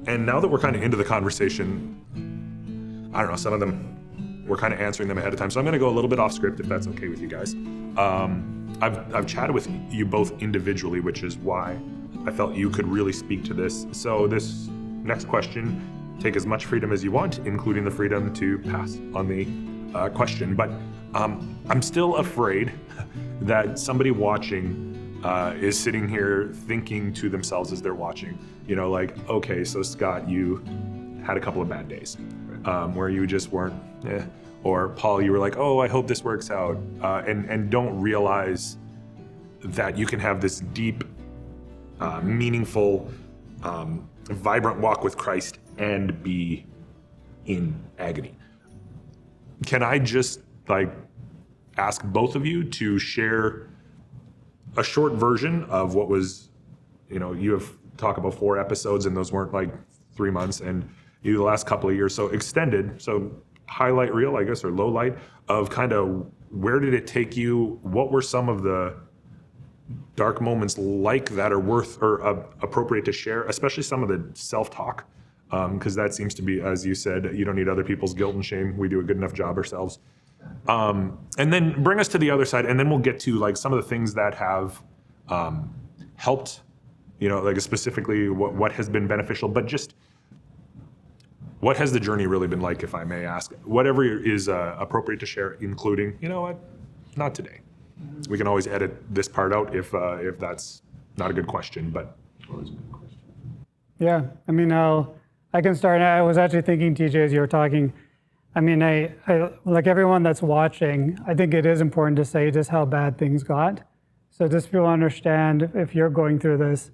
And now that we're kind of into the conversation, I don't know, some of them, we're kind of answering them ahead of time. So I'm going to go a little bit off script if that's okay with you guys. I've chatted with you both individually, which is why I felt you could really speak to this. So this next question, take as much freedom as you want, including the freedom to pass on the question. But I'm still afraid that somebody watching is sitting here thinking to themselves as they're watching, you know, like, okay, so Scott, you had a couple of bad days where you just weren't, or Paul, you were like, oh, I hope this works out, and don't realize that you can have this deep, meaningful, vibrant walk with Christ and be in agony. Can I just ask both of you to share a short version of what was, you have talked about 4 episodes and those weren't 3 months, and the last couple of years, so extended, so highlight reel, I guess, or low light of kind of where did it take you? What were some of the dark moments like that are worth or appropriate to share, especially some of the self-talk, because that seems to be, as you said, you don't need other people's guilt and shame. We do a good enough job ourselves. And then bring us to the other side, and then we'll get to some of the things that have helped, specifically what has been beneficial, but just what has the journey really been like, if I may ask? Whatever is appropriate to share, including, you know what, not today. We can always edit this part out if that's not a good question, but always a good question. Yeah, I can start. I was actually thinking, TJ, as you were talking, I like everyone that's watching, I think it is important to say just how bad things got. So just people understand if you're going through this,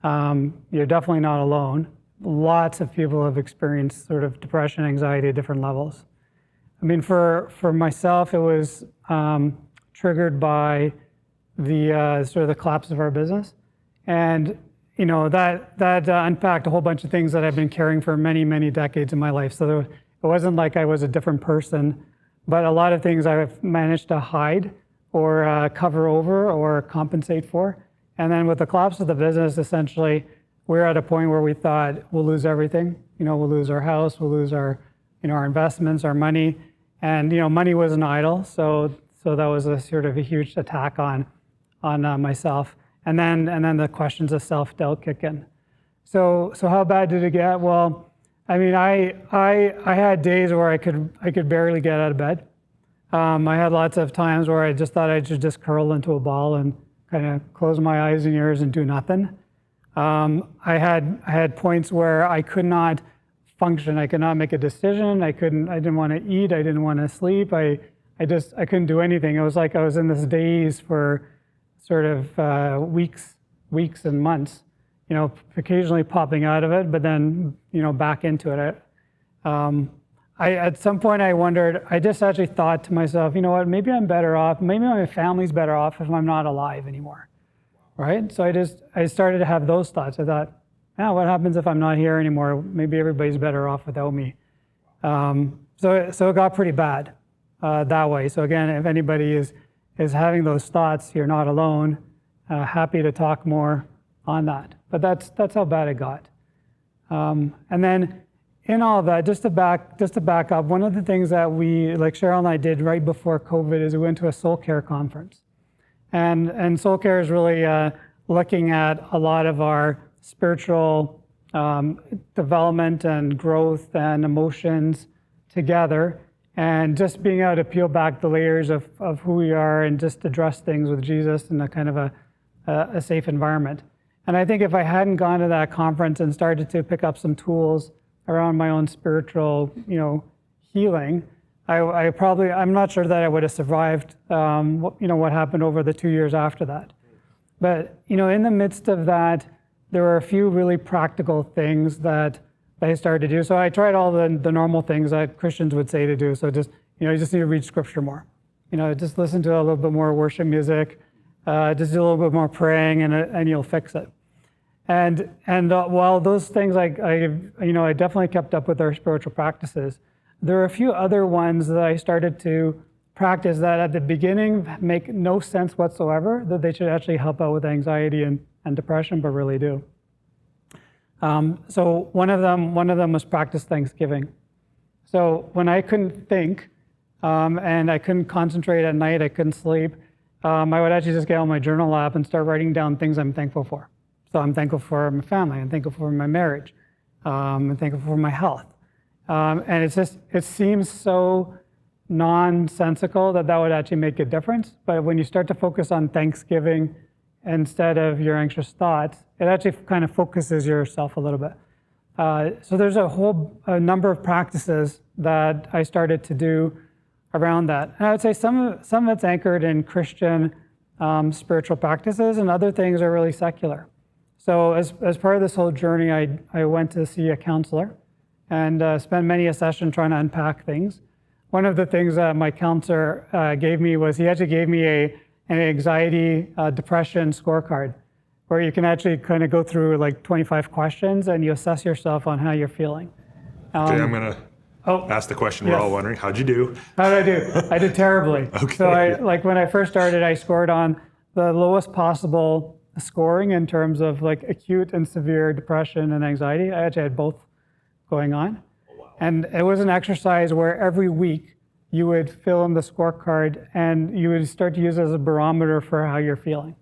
you're definitely not alone. Lots of people have experienced sort of depression, anxiety at different levels. For myself, it was triggered by the sort of the collapse of our business. And that unpacked a whole bunch of things that I've been carrying for many, many decades in my life. So it wasn't like I was a different person, but a lot of things I've managed to hide or cover over or compensate for. And then with the collapse of the business, essentially, we're at a point where we thought we'll lose everything. We'll lose our house, we'll lose our, our investments, our money. And, money was an idol. So that was a sort of a huge attack on myself. And then the questions of self-doubt kick in. So how bad did it get? Well, I had days where I could barely get out of bed. I had lots of times where I just thought I should just curl into a ball and kind of close my eyes and ears and do nothing. I had points where I could not function. I could not make a decision. I didn't want to eat. I didn't want to sleep. I couldn't do anything. It was like I was in this daze for sort of weeks and months, occasionally popping out of it, but then, back into it. At some point I wondered, I just actually thought to myself, you know what, maybe I'm better off, maybe my family's better off if I'm not alive anymore, right? So I started to have those thoughts. I thought, what happens if I'm not here anymore? Maybe everybody's better off without me. So it got pretty bad that way. So again, if anybody is having those thoughts, you're not alone. Happy to talk more on that. But that's how bad it got. And then in all of that, just to back up, one of the things that we, like Cheryl and I did right before COVID, is we went to a soul care conference. And soul care is really looking at a lot of our spiritual development and growth and emotions together, and just being able to peel back the layers of who we are and just address things with Jesus in a kind of a safe environment. And I think if I hadn't gone to that conference and started to pick up some tools around my own spiritual, healing, I'm not sure that I would have survived, what happened over the 2 years after that. But, in the midst of that, there were a few really practical things that I started to do. So I tried all the normal things that Christians would say to do. So just, you just need to read scripture more. Just listen to a little bit more worship music, just do a little bit more praying, and you'll fix it. And while those things, I definitely kept up with our spiritual practices, there are a few other ones that I started to practice that at the beginning make no sense whatsoever, that they should actually help out with anxiety and depression, but really do. So one of them was practice Thanksgiving. So when I couldn't think and I couldn't concentrate at night, I couldn't sleep, I would actually just get on my journal app and start writing down things I'm thankful for. So I'm thankful for my family, I'm thankful for my marriage, I'm thankful for my health. And it seems so nonsensical that would actually make a difference. But when you start to focus on Thanksgiving instead of your anxious thoughts, it actually kind of focuses yourself a little bit. So there's a number of practices that I started to do around that. And I would say some of it's anchored in Christian spiritual practices, and other things are really secular. So as part of this whole journey, I went to see a counselor and spent many a session trying to unpack things. One of the things that my counselor gave me was he actually gave me an anxiety, depression scorecard, where you can actually kind of go through like 25 questions and you assess yourself on how you're feeling. Okay, I'm gonna ask the question we're all wondering. How'd you do? How did I do? I did terribly. Okay. So like when I first started, I scored on the lowest possible scoring in terms of like acute and severe depression and anxiety. I actually had both going on. Oh, wow. And it was an exercise where every week you would fill in the scorecard and you would start to use it as a barometer for how you're feeling.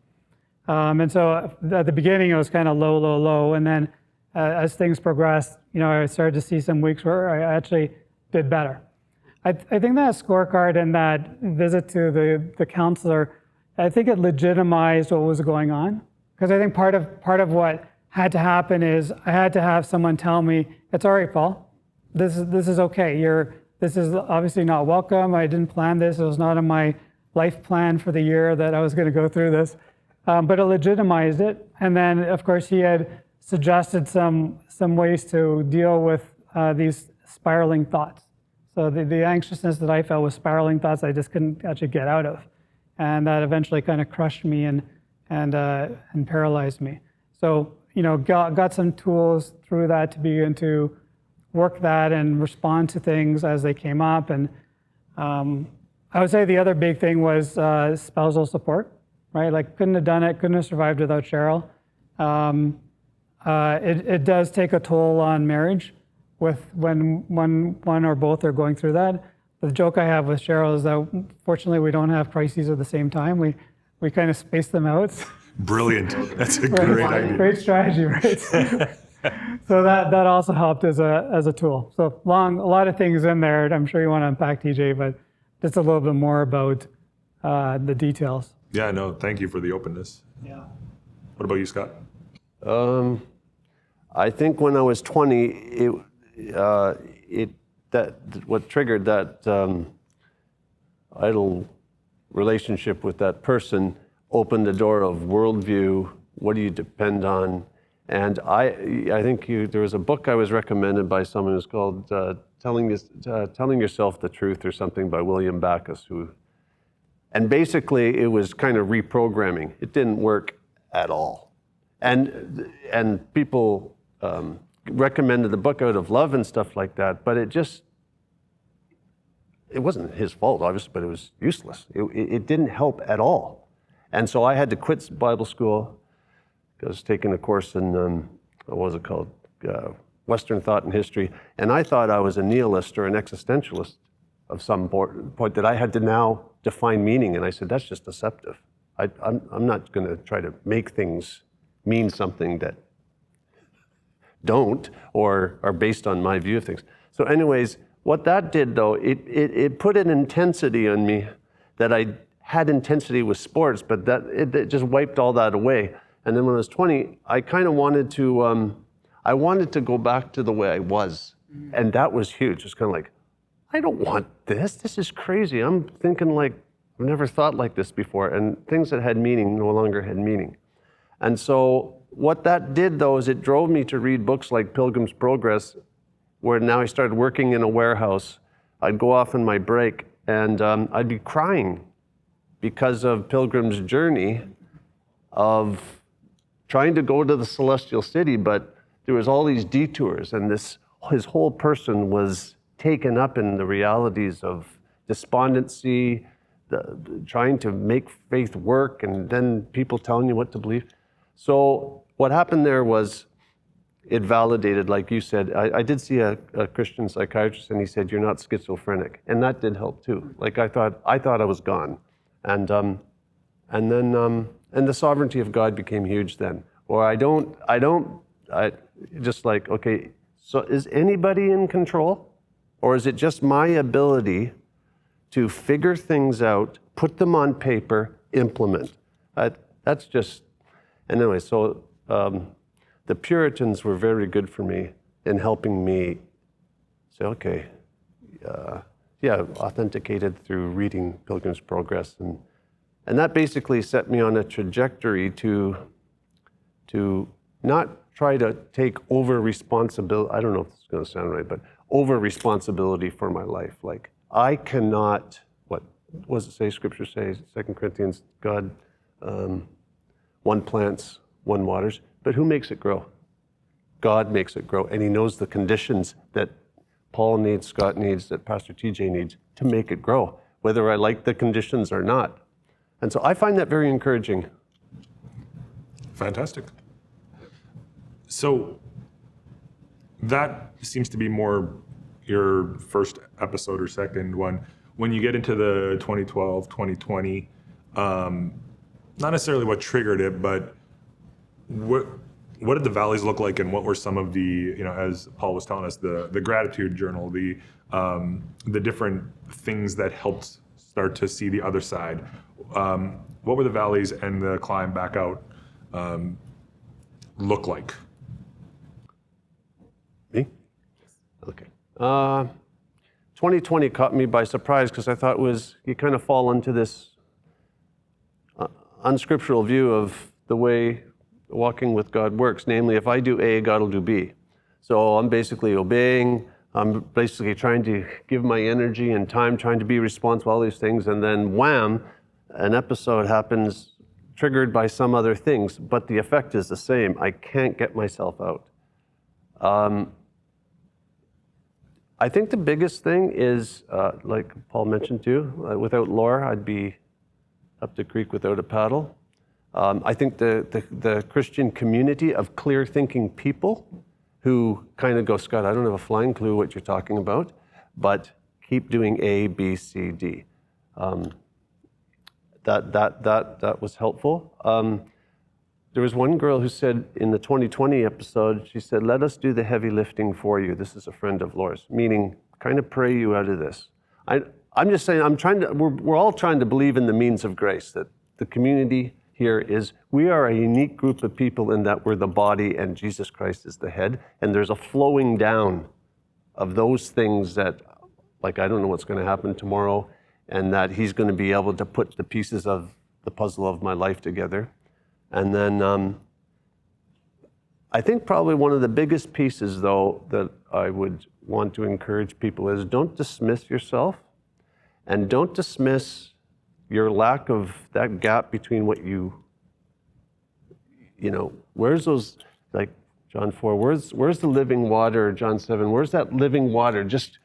And so at the beginning, it was kind of low, low, low. And then as things progressed, I started to see some weeks where I actually did better. I think that scorecard and that visit to the counselor, I think it legitimized what was going on. Because I think part of what had to happen is I had to have someone tell me, it's all right, Paul. This is okay. This is obviously not welcome. I didn't plan this. It was not in my life plan for the year that I was going to go through this. But it legitimized it. And then, of course, he had suggested some ways to deal with these spiraling thoughts. So the anxiousness that I felt was spiraling thoughts I just couldn't actually get out of. And that eventually kind of crushed me and paralyzed me. So, got some tools through that to begin to work that and respond to things as they came up. And I would say the other big thing was spousal support, right? Like couldn't have done it, couldn't have survived without Cheryl. It does take a toll on marriage when one or both are going through that. The joke I have with Cheryl is that fortunately we don't have crises at the same time. We kind of space them out. Brilliant. That's a great idea. Great strategy, right? So that also helped as a tool. So a lot of things in there. I'm sure you want to unpack, TJ, but just a little bit more about the details. Yeah, no, thank you for the openness. Yeah. What about you, Scott? I think when I was 20, what triggered that idle relationship with that person opened the door of worldview. What do you depend on? And I think there was a book I was recommended by someone who's called Telling Yourself the Truth or something by William Backus, and basically it was kind of reprogramming. It didn't work at all. And people recommended the book out of love and stuff like that, but it wasn't his fault, obviously, but it was useless. It didn't help at all. And so I had to quit Bible school. I was taking a course in, what was it called? Western Thought and History. And I thought I was a nihilist or an existentialist of some point that I had to now define meaning. And I said, that's just deceptive. I'm not going to try to make things mean something that don't or are based on my view of things. So anyways, what that did though, it put an intensity on me that I had intensity with sports, but it just wiped all that away. And then when I was 20, I kind of wanted to go back to the way I was. And that was huge. It's kind of like, I don't want this. This is crazy. I'm thinking like, I've never thought like this before. And things that had meaning no longer had meaning. And so what that did though, is it drove me to read books like Pilgrim's Progress, where now I started working in a warehouse. I'd go off on my break and I'd be crying because of Pilgrim's journey of trying to go to the celestial city, but there was all these detours, and his whole person was taken up in the realities of despondency, trying to make faith work, and then people telling you what to believe. So what happened there was, it validated, like you said. I did see a Christian psychiatrist, and he said, "You're not schizophrenic," and that did help too. Like I thought I was gone, and then the sovereignty of God became huge then. Or I just like, okay, so is anybody in control, or is it just my ability to figure things out, put them on paper, implement? That's just, anyway, so the Puritans were very good for me in helping me say, okay, authenticated through reading Pilgrim's Progress. And that basically set me on a trajectory to not try to take over responsibility. I don't know if this is going to sound right, but over responsibility for my life. Like, I cannot, what does it say, Scripture says, 2 Corinthians, God, one plants, one waters, but who makes it grow? God makes it grow, and he knows the conditions that Paul needs, Scott needs, that Pastor TJ needs to make it grow, whether I like the conditions or not. And so I find that very encouraging. Fantastic. So that seems to be more your first episode or second one. When you get into the 2012, 2020, not necessarily what triggered it, but what did the valleys look like, and what were some of the, as Paul was telling us, the gratitude journal, the different things that helped start to see the other side? What were the valleys and the climb back out look like? Me? Okay. 2020 caught me by surprise because I thought you kind of fall into this unscriptural view of the way walking with God works. Namely, if I do A, God will do B. So I'm basically obeying. I'm basically trying to give my energy and time, trying to be responsible, all these things, and then wham, an episode happens triggered by some other things, but the effect is the same. I can't get myself out. I think the biggest thing is, like Paul mentioned too, without Laura, I'd be up the creek without a paddle. I think the Christian community of clear-thinking people who kind of go, Scott, I don't have a flying clue what you're talking about, but keep doing A, B, C, D. That was helpful. There was one girl who said in the 2020 episode, she said, let us do the heavy lifting for you. This is a friend of Laura's, meaning kind of pray you out of this. I'm just saying, we're all trying to believe in the means of grace, that the community here is, we are a unique group of people in that we're the body and Jesus Christ is the head. And there's a flowing down of those things that, like, I don't know what's going to happen tomorrow, and that he's going to be able to put the pieces of the puzzle of my life together. And then I think probably one of the biggest pieces, though, that I would want to encourage people is don't dismiss yourself, and don't dismiss your lack of that gap between what where's those, like John 4, where's the living water, John 7, where's that living water just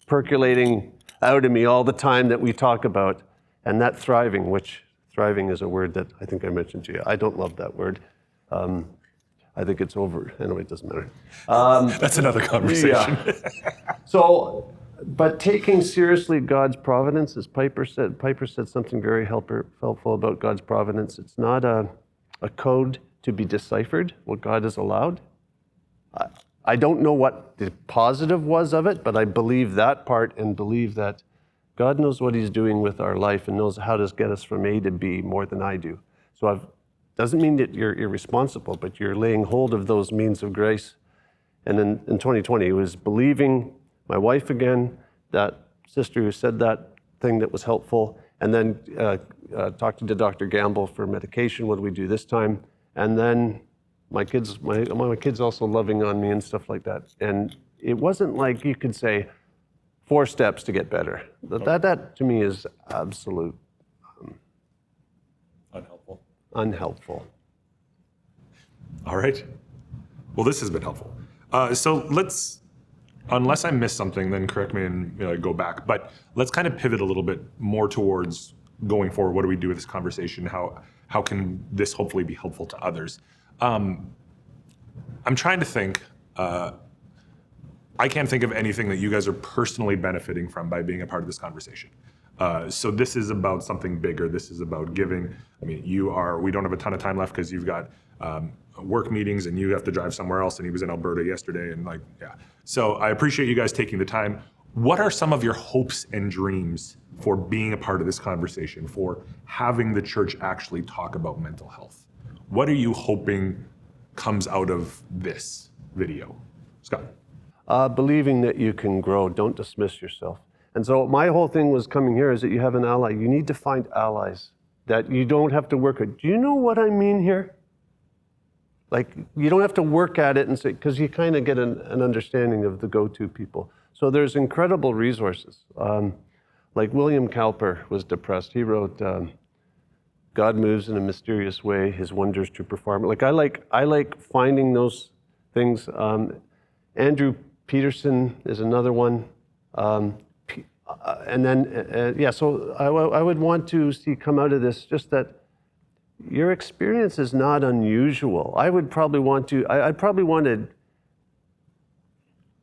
percolating out of me all the time that we talk about, and that thriving, which thriving is a word that I think I mentioned to you. I don't love that word. I think it's over. Anyway, it doesn't matter. That's another conversation. Yeah. So, but taking seriously God's providence, as Piper said something very helpful about God's providence. It's not a code to be deciphered, what God has allowed. I don't know what the positive was of it, but I believe that part and believe that God knows what he's doing with our life and knows how to get us from A to B more than I do. So doesn't mean that you're irresponsible, but you're laying hold of those means of grace. And in 2020, it was believing my wife again, that sister who said that thing that was helpful, and then talking to Dr. Gamble for medication. What do we do this time? And then my kids also loving on me and stuff like that. And it wasn't like you could say 4 steps to get better. That to me is absolute unhelpful. All right. Well, this has been helpful. So let's, unless I missed something, then correct me and go back. But let's kind of pivot a little bit more towards going forward. What do we do with this conversation? How can this hopefully be helpful to others? I'm trying to think. I can't think of anything that you guys are personally benefiting from by being a part of this conversation. So this is about something bigger. This is about giving. I mean, we don't have a ton of time left because you've got work meetings and you have to drive somewhere else, and he was in Alberta yesterday, and yeah. So I appreciate you guys taking the time. What are some of your hopes and dreams for being a part of this conversation, for having the church actually talk about mental health? What are you hoping comes out of this video? Scott? Believing that you can grow, don't dismiss yourself. And so my whole thing was coming here is that you have an ally. You need to find allies that you don't have to work at. Do you know what I mean here? Like, you don't have to work at it and say, because you kind of get an understanding of the go-to people. So there's incredible resources. Like William Cowper was depressed. He wrote, God moves in a mysterious way, his wonders to perform. Like, I like finding those things. Andrew Peterson is another one. And then, so I would want to see come out of this just that your experience is not unusual. I'd probably want to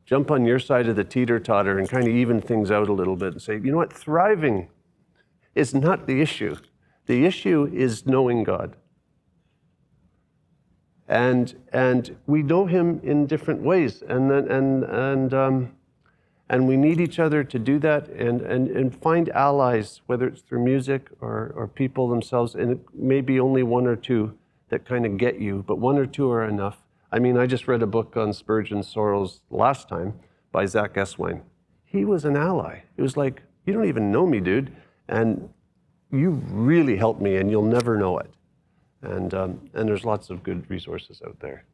jump on your side of the teeter-totter and kind of even things out a little bit and say, you know what, thriving is not the issue. The issue is knowing God. And we know him in different ways, and we need each other to do that and find allies, whether it's through music or people themselves, and it may be only one or two that kind of get you, but one or two are enough. I mean, I just read a book on Spurgeon's Sorrows last time by Zach Eswine. He was an ally. It was like, you don't even know me, dude, and you really helped me, and you'll never know it. And there's lots of good resources out there.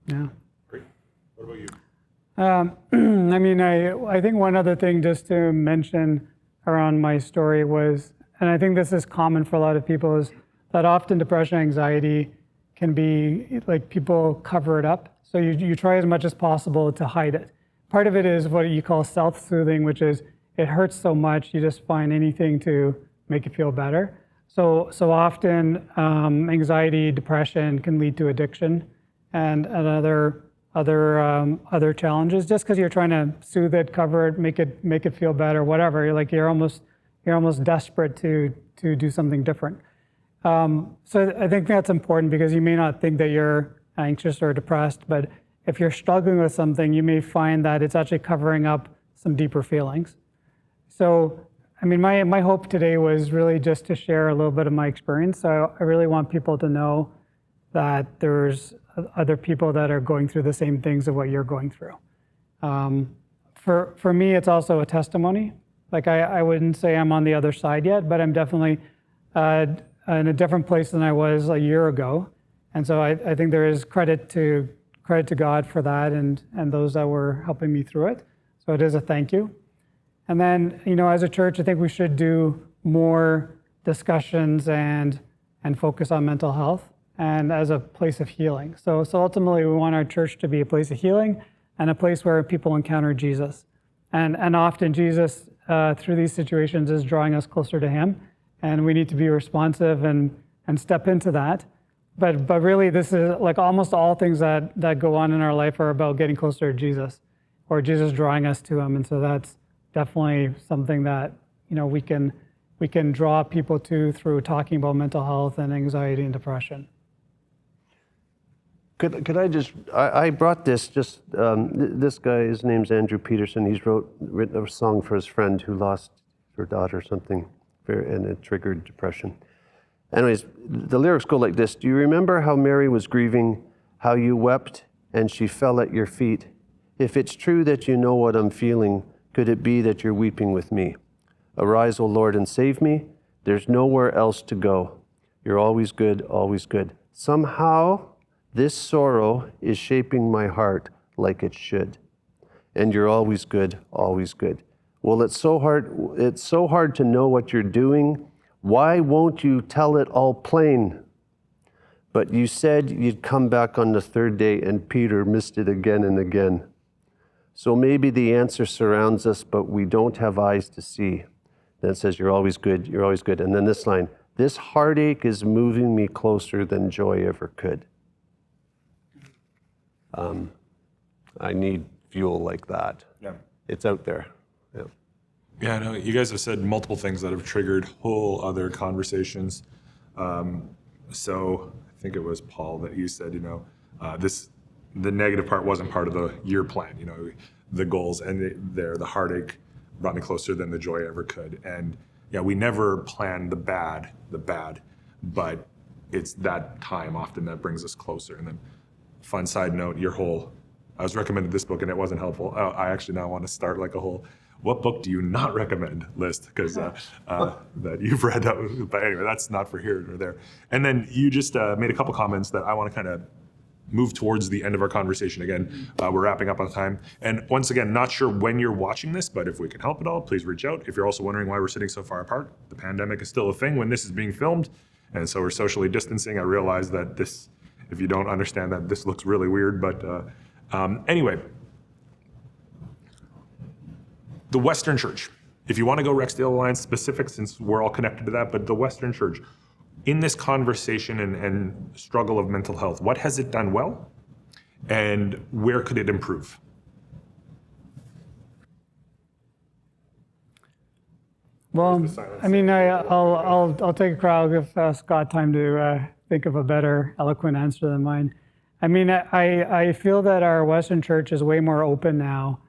Yeah. Great. What about you? I mean, I think one other thing just to mention around my story was, and I think this is common for a lot of people, is that often depression, anxiety can be like people cover it up. So you try as much as possible to hide it. Part of it is what you call self-soothing, which is it hurts so much, you just find anything to make it feel better. So often anxiety, depression can lead to addiction and other challenges, just because you're trying to soothe it, cover it, make it feel better, whatever. You're almost desperate to do something different. So I think that's important because you may not think that you're anxious or depressed, but if you're struggling with something, you may find that it's actually covering up some deeper feelings. So, I mean, my hope today was really just to share a little bit of my experience. So I really want people to know that there's other people that are going through the same things of what you're going through. For me, it's also a testimony. Like I wouldn't say I'm on the other side yet, but I'm definitely in a different place than I was a year ago. And so I think there is credit to God for that and those that were helping me through it. So it is a thank you. And then, as a church, I think we should do more discussions and focus on mental health and as a place of healing. So ultimately, we want our church to be a place of healing and a place where people encounter Jesus. And often Jesus, through these situations, is drawing us closer to him. And we need to be responsive and step into that. But really, this is like almost all things that go on in our life are about getting closer to Jesus or Jesus drawing us to him. And so that's definitely something that we can draw people to through talking about mental health and anxiety and depression. Could I just, I brought this this guy, his name's Andrew Peterson. He's written a song for his friend who lost her daughter or something, and it triggered depression. Anyways, the lyrics go like this. Do you remember how Mary was grieving, how you wept and she fell at your feet? If it's true that you know what I'm feeling, could it be that you're weeping with me? Arise, O Lord, and save me. There's nowhere else to go. You're always good, always good. Somehow, this sorrow is shaping my heart like it should. And you're always good, always good. Well, it's so hard to know what you're doing. Why won't you tell it all plain? But you said you'd come back on the third day, and Peter missed it again and again. So maybe the answer surrounds us, but we don't have eyes to see. Then it says, you're always good, you're always good. And then this line, this heartache is moving me closer than joy ever could. I need fuel like that. Yeah. It's out there. Yeah. Yeah, I know. You guys have said multiple things that have triggered whole other conversations. So I think it was Paul that you said, the negative part wasn't part of the year plan, the goals and the heartache brought me closer than the joy ever could. And yeah, we never plan the bad, but it's that time often that brings us closer. And then fun side note, I was recommended this book and it wasn't helpful. I actually now want to start like a whole, what book do you not recommend list? Because that you've read. But anyway, that's not for here or there. And then you just made a couple comments that I want to kind of move towards the end of our conversation again. We're wrapping up on time. And once again, not sure when you're watching this, but if we can help at all, please reach out. If you're also wondering why we're sitting so far apart, the pandemic is still a thing when this is being filmed. And so we're socially distancing. I realize that if you don't understand that, this looks really weird. But anyway, the Western Church. If you want to go Rexdale Alliance specific, since we're all connected to that, but the Western Church, in this conversation and struggle of mental health, what has it done well, and where could it improve? Well, I mean, I'll take a crowd, give Scott time to think of a better, eloquent answer than mine. I mean, I feel that our Western Church is way more open now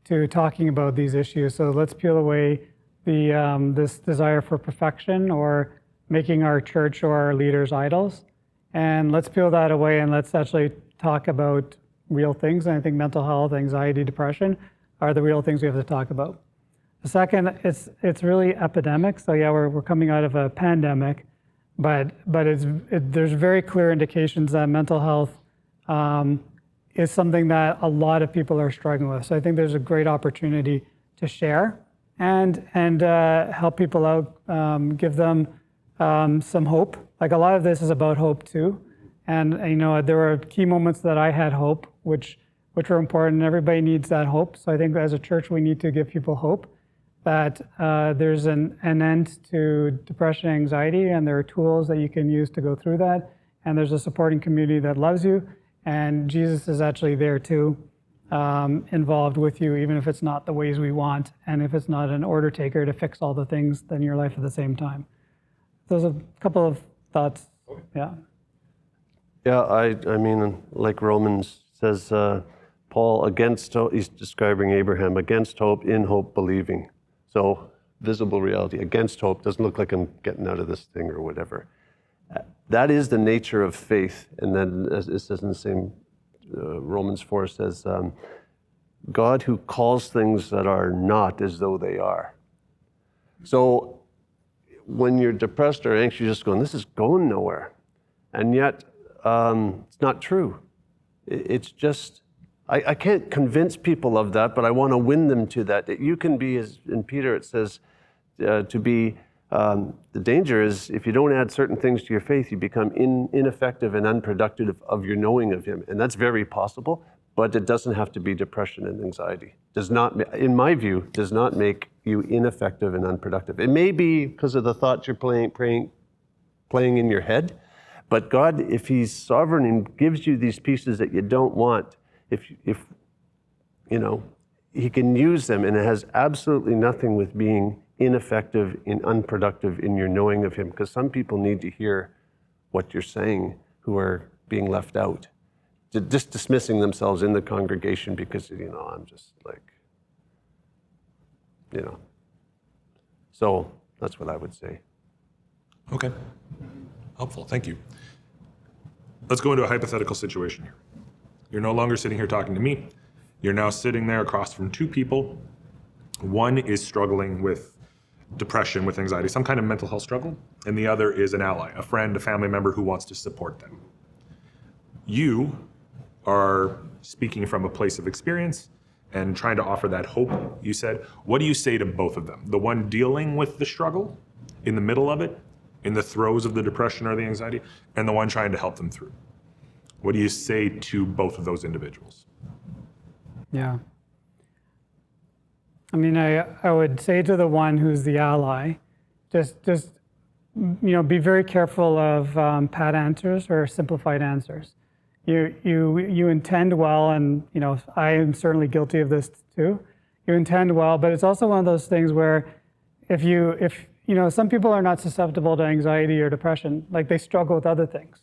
to talking about these issues. So let's peel away this desire for perfection or making our church or our leaders idols. And let's peel that away and let's actually talk about real things. And I think mental health, anxiety, depression are the real things we have to talk about. The second, it's really epidemic. So yeah, we're coming out of a pandemic, but there's very clear indications that mental health is something that a lot of people are struggling with. So I think there's a great opportunity to share and help people out, give them some hope. Like a lot of this is about hope too. And there were key moments that I had hope, which are important. Everybody needs that hope. So I think as a church, we need to give people hope that there's an end to depression and anxiety, and there are tools that you can use to go through that. And there's a supporting community that loves you. And Jesus is actually there too, involved with you, even if it's not the ways we want, and if it's not an order taker to fix all the things in your life at the same time. Those are a couple of thoughts. Yeah. Yeah, I mean, like Romans says, Paul, against hope, he's describing Abraham, against hope, in hope, believing. So visible reality, against hope, doesn't look like I'm getting out of this thing or whatever. That is the nature of faith. And then as it says in the same, Romans 4 says, God who calls things that are not as though they are. So when you're depressed or anxious, you're just going, this is going nowhere. And yet, it's not true. It's just, I can't convince people of that, but I want to win them to that. That you can be, as in Peter it says, to be, the danger is if you don't add certain things to your faith, you become ineffective and unproductive of your knowing of Him. And that's very possible, but it doesn't have to be depression and anxiety. Does not, in my view, does not make you ineffective and unproductive. It may be because of the thoughts you're playing in your head, but God, if He's sovereign and gives you these pieces that you don't want, if He can use them, and it has absolutely nothing with being ineffective and unproductive in your knowing of Him, because some people need to hear what you're saying who are being left out, just dismissing themselves in the congregation because, I'm just like, So that's what I would say. Okay. Helpful. Thank you. Let's go into a hypothetical situation here. You're no longer sitting here talking to me. You're now sitting there across from two people. One is struggling with depression, with anxiety, some kind of mental health struggle, and the other is an ally, a friend, a family member who wants to support them. You are speaking from a place of experience and trying to offer that hope, you said. What do you say to both of them? The one dealing with the struggle, in the middle of it, in the throes of the depression or the anxiety, and the one trying to help them through. What do you say to both of those individuals? Yeah. I mean, I would say to the one who's the ally, just be very careful of pat answers or simplified answers. you intend well, and I am certainly guilty of this too. You intend well, but it's also one of those things where if some people are not susceptible to anxiety or depression, like they struggle with other things.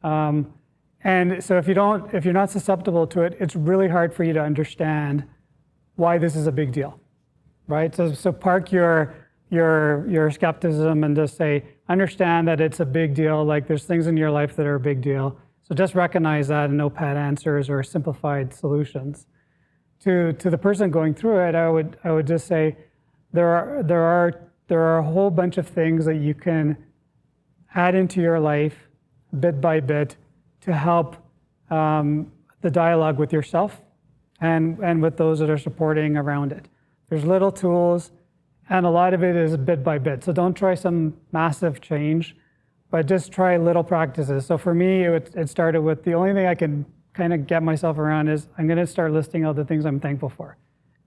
And so if you're not susceptible to it, it's really hard for you to understand why this is a big deal, right? So park your skepticism and just say, understand that it's a big deal. Like there's things in your life that are a big deal. So just recognize that and no pat answers or simplified solutions. To the person going through it, I would just say there are a whole bunch of things that you can add into your life bit by bit to help the dialogue with yourself and with those that are supporting around it. There's little tools, and a lot of it is bit by bit. So don't try some massive change, but just try little practices. So for me, it started with the only thing I can kind of get myself around is I'm going to start listing out the things I'm thankful for.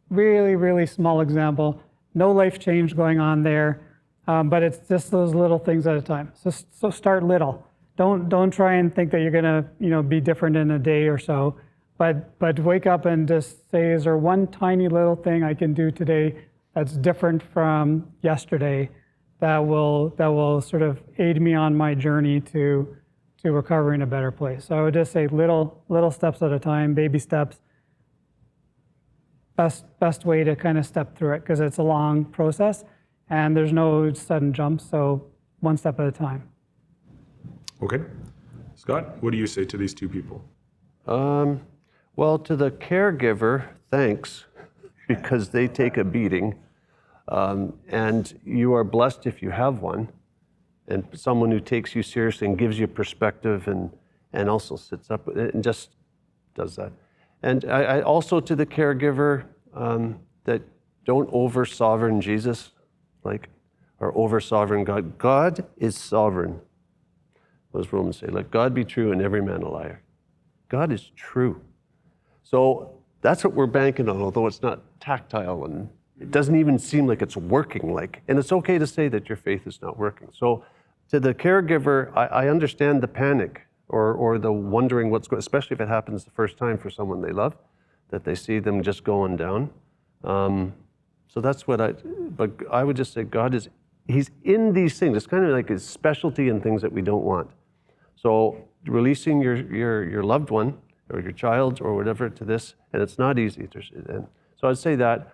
Really, really small example. No life change going on there, but it's just those little things at a time. So start little. Don't try and think that you're gonna be different in a day or so, but wake up and just say, is there one tiny little thing I can do today that's different from yesterday that will sort of aid me on my journey to recover in a better place. So I would just say little steps at a time, baby steps. Best way to kind of step through it, because it's a long process and there's no sudden jumps, so one step at a time. Okay. Scott, what do you say to these two people? Well, to the caregiver, thanks, because they take a beating. And you are blessed if you have one, and someone who takes you seriously and gives you perspective and also sits up and just does that. And I also to the caregiver, that don't over-sovereign Jesus, or over-sovereign God. God is sovereign. Those Romans say, let God be true and every man a liar. God is true. So that's what we're banking on, although it's not tactile and it doesn't even seem like it's working. And it's okay to say that your faith is not working. So to the caregiver, I understand the panic or the wondering what's going, especially if it happens the first time for someone they love, that they see them just going down. So that's but I would just say He's in these things. It's kind of like His specialty in things that we don't want. So releasing your loved one or your child or whatever to this, and it's not easy. So I'd say that.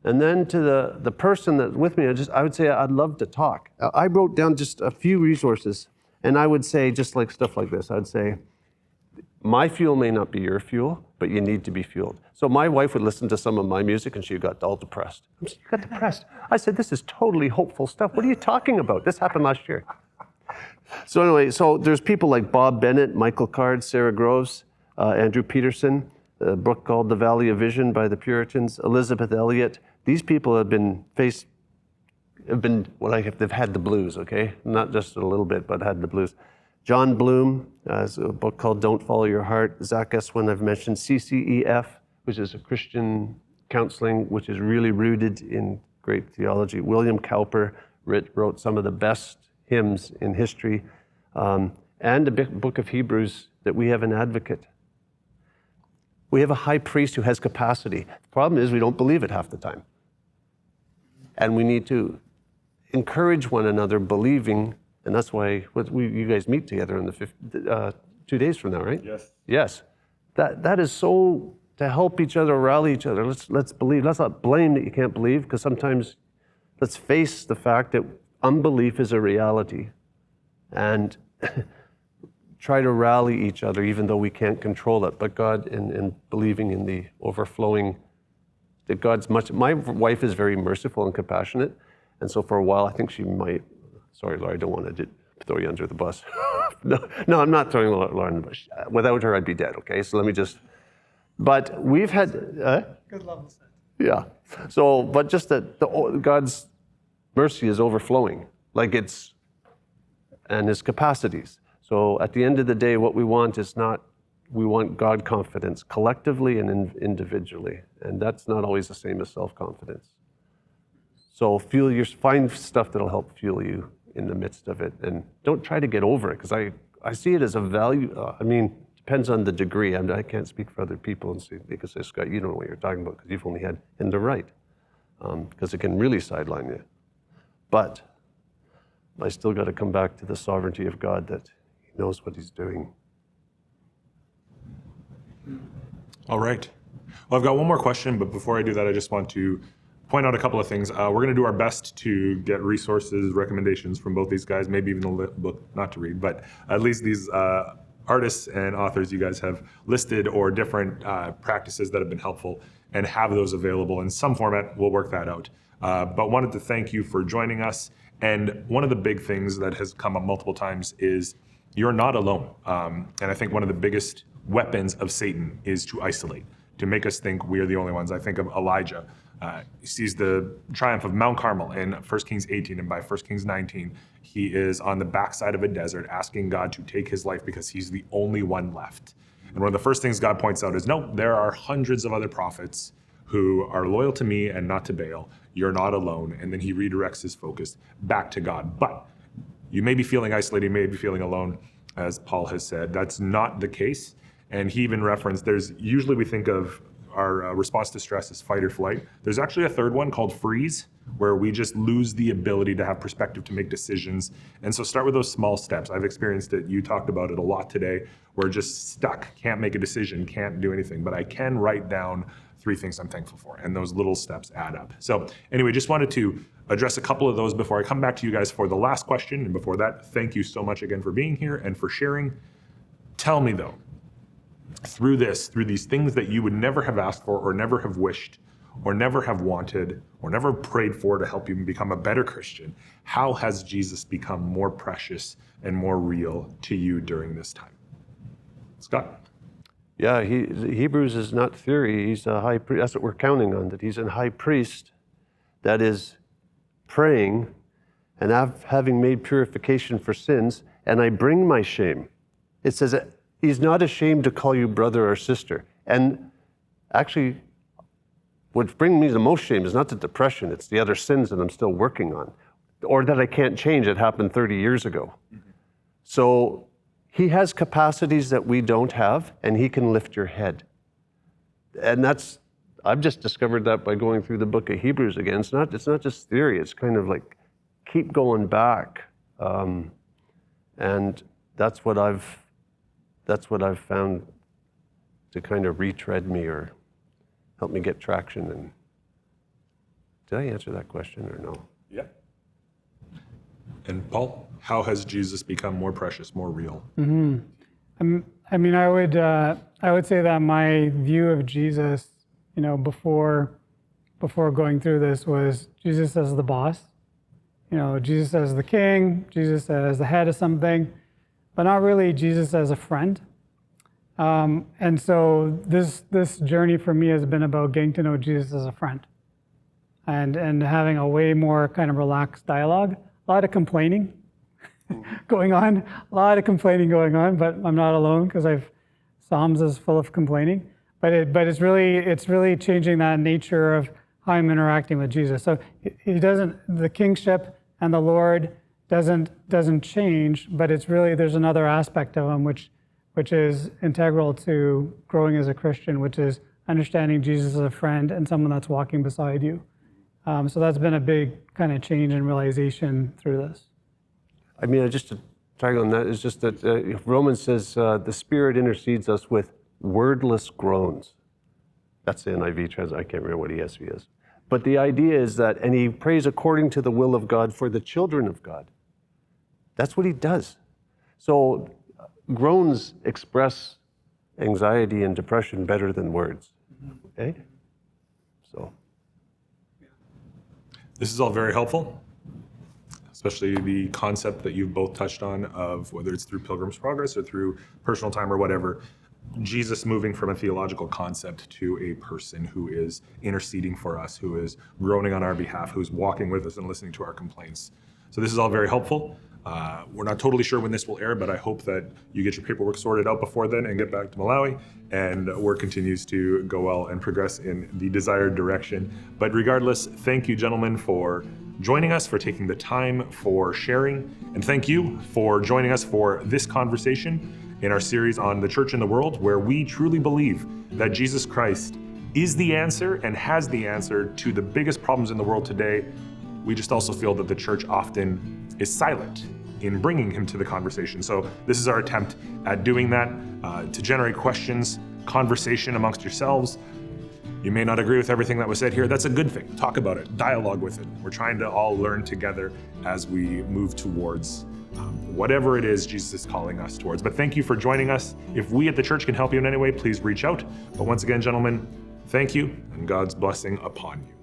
And then to the person that's with me, I would say I'd love to talk. I wrote down just a few resources, and I would say just like stuff like this. I'd say, my fuel may not be your fuel, but you need to be fueled. So my wife would listen to some of my music and she got all depressed. You got depressed? I said, this is totally hopeful stuff. What are you talking about? This happened last year. So anyway, there's people like Bob Bennett, Michael Card, Sarah Groves, Andrew Peterson, a book called The Valley of Vision by the Puritans, Elizabeth Elliot. These people they've had the blues, okay? Not just a little bit, but had the blues. John Bloom has a book called Don't Follow Your Heart. Zach Eswin, I've mentioned. CCEF, which is a Christian counseling, which is really rooted in great theology. William Cowper wrote some of the best hymns in history. And the book of Hebrews, that we have an advocate. We have a high priest who has capacity. The problem is we don't believe it half the time. And we need to encourage one another believing. And that's why you guys meet together in the 2 days from now, right? Yes. Yes. That is so to help each other, rally each other. Let's believe. Let's not blame that you can't believe, because sometimes let's face the fact that unbelief is a reality, and try to rally each other even though we can't control it. But God, and believing in the overflowing, that God's much. My wife is very merciful and compassionate, and so for a while I think she might. Sorry, Laura, I don't want to throw you under the bus. No, I'm not throwing Laura under the bus. Without her, I'd be dead, okay? So let me just... But we've had... Good level set. Yeah. So, but just that God's mercy is overflowing, and His capacities. So at the end of the day, what we want is we want God confidence collectively and individually. And that's not always the same as self-confidence. So find stuff that'll help fuel you in the midst of it, and don't try to get over it, because I see it as a value. To depends on the degree. I can't speak for other people and say, because Scott, you don't know what you're talking about because you've only had, and they're right, because it can really sideline you. But I still got to come back to the sovereignty of God, that he knows what he's doing. All right. Well, I've got one more question, but before I do that, I just want to point out a couple of things. We're going to do our best to get resources, recommendations from both these guys, maybe even a book, not to read, but at least these artists and authors you guys have listed, or different practices that have been helpful, and have those available in some format. We'll work that out. But wanted to thank you for joining us. And one of the big things that has come up multiple times is you're not alone. And I think one of the biggest weapons of Satan is to isolate, to make us think we are the only ones. I think of Elijah. He sees the triumph of Mount Carmel in 1 Kings 18, and by 1 Kings 19, he is on the backside of a desert asking God to take his life because he's the only one left. And one of the first things God points out is, no, there are hundreds of other prophets who are loyal to me and not to Baal. You're not alone. And then he redirects his focus back to God. But you may be feeling isolated, you may be feeling alone, as Paul has said. That's not the case. And he even referenced, usually we think of our response to stress as fight or flight. There's actually a third one called freeze, where we just lose the ability to have perspective, to make decisions. And so start with those small steps. I've experienced it. You talked about it a lot today. We're just stuck, can't make a decision, can't do anything. But I can write down 3 things I'm thankful for, and those little steps add up. So anyway, just wanted to address a couple of those before I come back to you guys for the last question. And before that, thank you so much again for being here and for sharing. Tell me though, through these things that you would never have asked for, or never have wished, or never have wanted, or never prayed for to help you become a better Christian, how has Jesus become more precious and more real to you during this time? Scott? Yeah, Hebrews is not theory. He's a high priest. That's what we're counting on, that he's a high priest that is praying and having made purification for sins, and I bring my shame. It says that he's not ashamed to call you brother or sister. And actually, what's bringing me the most shame is not the depression, it's the other sins that I'm still working on, or that I can't change. It happened 30 years ago. Mm-hmm. So he has capacities that we don't have, and he can lift your head. And I've just discovered that by going through the book of Hebrews again. It's not just theory, it's kind of like, keep going back. And that's what I've found to kind of retread me or help me get traction. And did I answer that question or no? Yeah. And Paul, how has Jesus become more precious, more real? Mm-hmm. I mean, I would say that my view of Jesus, before going through this, was Jesus as the boss, Jesus as the king, Jesus as the head of something, but not really Jesus as a friend. And so this journey for me has been about getting to know Jesus as a friend, and having a way more kind of relaxed dialogue. A lot of complaining going on, but I'm not alone, because Psalms is full of complaining. But it's really changing that nature of how I'm interacting with Jesus. So the kingship and the Lord doesn't change, but it's really, there's another aspect of him which is integral to growing as a Christian, which is understanding Jesus as a friend and someone that's walking beside you. So that's been a big kind of change and realization through this. I mean, just to tag on that, is just that Romans says the Spirit intercedes us with wordless groans. That's the NIV translation. I can't remember what ESV is. But the idea is that, and he prays according to the will of God for the children of God. That's what he does. So groans express anxiety and depression better than words. Okay? So. This is all very helpful, especially the concept that you've both touched on of whether it's through Pilgrim's Progress or through personal time or whatever, Jesus moving from a theological concept to a person who is interceding for us, who is groaning on our behalf, who's walking with us and listening to our complaints. So this is all very helpful. We're not totally sure when this will air, but I hope that you get your paperwork sorted out before then and get back to Malawi, and work continues to go well and progress in the desired direction. But regardless, thank you, gentlemen, for joining us, for taking the time, for sharing, and thank you for joining us for this conversation. in our series on the church in the world, where we truly believe that Jesus Christ is the answer and has the answer to the biggest problems in the world today. We just also feel that the church often is silent in bringing him to the conversation. So this is our attempt at doing that, to generate questions, conversation amongst yourselves. You may not agree with everything that was said here. That's a good thing. Talk about it, dialogue with it. We're trying to all learn together as we move towards whatever it is Jesus is calling us towards. But thank you for joining us. If we at the church can help you in any way, please reach out. But once again, gentlemen, thank you, and God's blessing upon you.